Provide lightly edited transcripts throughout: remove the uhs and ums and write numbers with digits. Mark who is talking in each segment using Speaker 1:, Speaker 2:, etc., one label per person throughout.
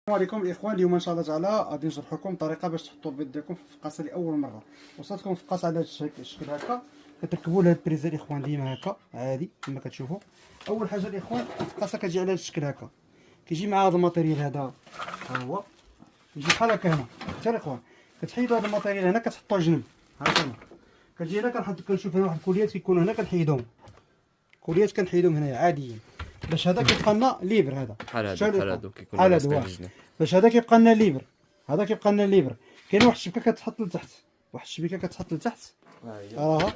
Speaker 1: السلام عليكم الاخوان. اليوم ان شاء الله تعالى غادي نشرح لكم طريقه باش تحطوا البيض ديالكم في الفقاصه لاول مره. وصلتكم الفقاصه على هذا الشكل هكا، كتركبوا لها البريزه الاخوان ديما هكا عادي كما كتشوفوا. اول حاجه الاخوان الفقاصه كتجي على هذا الشكل هكا، كيجي مع هذا الماتيريال هذا، ها هو يجي بحال هكا. هنا حتى الاخوان كتحيدوا هذا الماتيريال هنا كتحطوه جنب هكا. كتجي هنا كنشوف هنا واحد الكوليات كيكونوا هنا كنحيدهم، كوليات كنحيدهم هنايا عاديين باش هذا كيبقى لنا ليبر. هذا
Speaker 2: بحال هادو كيكونوا
Speaker 1: بحال هادو باش هذا كيبقى لنا ليبر، هذا كيبقى لنا ليبر. كاين واحد الشبكه كتحط لتحت، واحد الشبكه كتحط لتحت، راها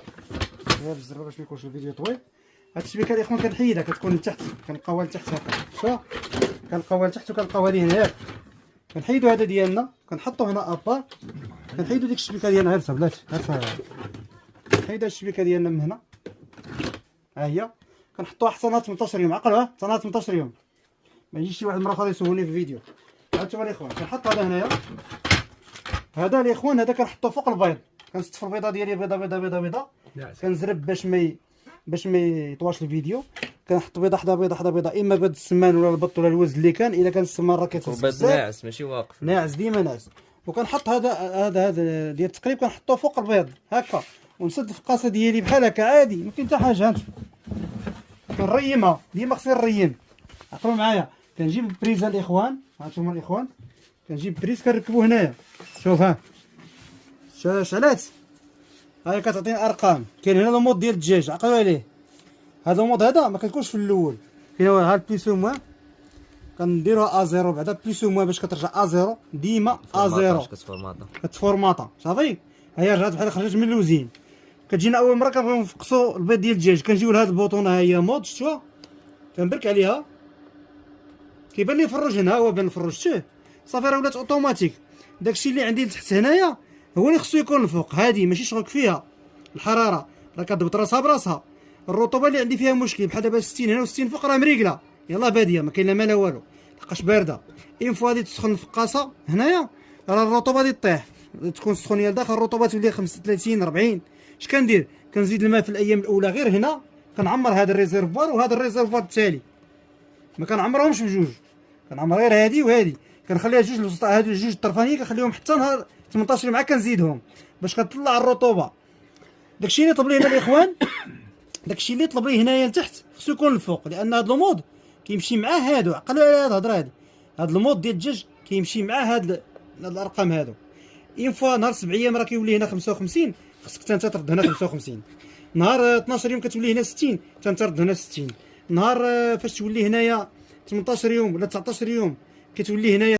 Speaker 1: غير بالزربه باش ما يكونش الفيديو طويل. هاد الشبكه الاخوان كنحيدها كتكون لتحت، كنلقاوها لتحت هكا، شوف كنلقاوها لتحت وكنلقاوها هذه هنايا. كنحيدوا هذا ديالنا كنحطوه هنا ابار، كنحيدوا ديك الشبكه ديالنا غير بلاتي كنحيدوا الشبكه ديالنا من هنا، ها هي كنحطوها حتى نهار 18 يوم. عقلوها حتى نهار 18 يوم، ما يجيش شي واحد مره اخرى يسولني في الفيديو. هانتوما الاخوان كنحط هذا هنايا، هذا الاخوان هذا كنحطو فوق البيض. كنستف البيضه ديالي بيضه بيضه بيضه بيضه، كنزرب باش ما يطواش الفيديو. كنحط بيضه حدا بيضه حدا بيضه، اما بيض السمان ولا البط ولا الوز اللي كان. الا كان السمان راه كيتفسد
Speaker 2: البيض ناعس ماشي واقف،
Speaker 1: ناعس ديما ناعس. وكنحط هذا ديال التقريب كنحطوه فوق البيض هكا، ونسد الفقاصه ديالي بحال هكا عادي، ما كاين حتى حاجه. هانتوما كنريمها ديما، خصني نريم. عقلوا معايا، كنجيب البريزه الاخوان، هانتوما الاخوان كنجيب بريز كنركبو هنايا. شوف ها شعلات، هاي كتعطيني ارقام. كاين هنا المود ديال الدجاج، عقلوا عليه. هذا المود هذا ما كيكونش في الاول، كاين ها البليسو موان كنديروها ا0 بعدا بليسو موان باش كترجع ا0 ديما ا0 كتفورماطا صافي. هي رجعت بحال خرجت من اللوزين. كتجينا اول مره كنبغيو نفقسو البيض ديال الدجاج، كنجيو لهاد البوطونه، ها هي مود، شفتوها كنبرك عليها كيبان لي الفروج هنا، هو بان الفروج شتيه صافي راه ولات اوتوماتيك. داكشي اللي عندي لتحت هنايا هو اللي خصو يكون الفوق. هادي ماشي شغلك فيها، الحراره راه كتضبط راسها براسها. الرطوبه اللي عندي فيها مشكل، بحال دابا 60 هنا و60 فوق راه مريقله، يلاه باديه ما كاين لا ما لا والو، لحقاش بارده. اين فوا غادي تسخن الفقاصه هنايا راه الرطوبه غادي طيح، تكون السخونيه لداخل، الرطوبه تولي 35 40. اش كندير؟ كنزيد الماء في الايام الاولى غير هنا، كنعمر هذا الريزيرفوار وهذا الريزيرفوار التالي، ما كنعمرهمش بجوج، كنعمر غير هادي وهادي. كنخليها جوج الوسطى، هادو جوج الطرفانيين كنخليهم حتى نهار 18 مع كنزيدهم باش كتطلع الرطوبه. داكشي اللي طلب لي هنا الاخوان، داكشي اللي طلب لي هنايا لتحت خصو يكون الفوق، لان هذا المود كيمشي مع هادو. عقلوا على هاد الهضره هادي، هاد المود ديال الدجاج كيمشي مع هاد الارقام هادو. اين فوا نهار 7 ايام راه كيولي هنا 55، خصك حتى انت ترد هنا 55. نهار 12 يوم كتولي هنا 60، حتى انت ترد هنا 60. نهار فاش تولي هنايا 18 يوم ولا 19 يوم كتولي هنايا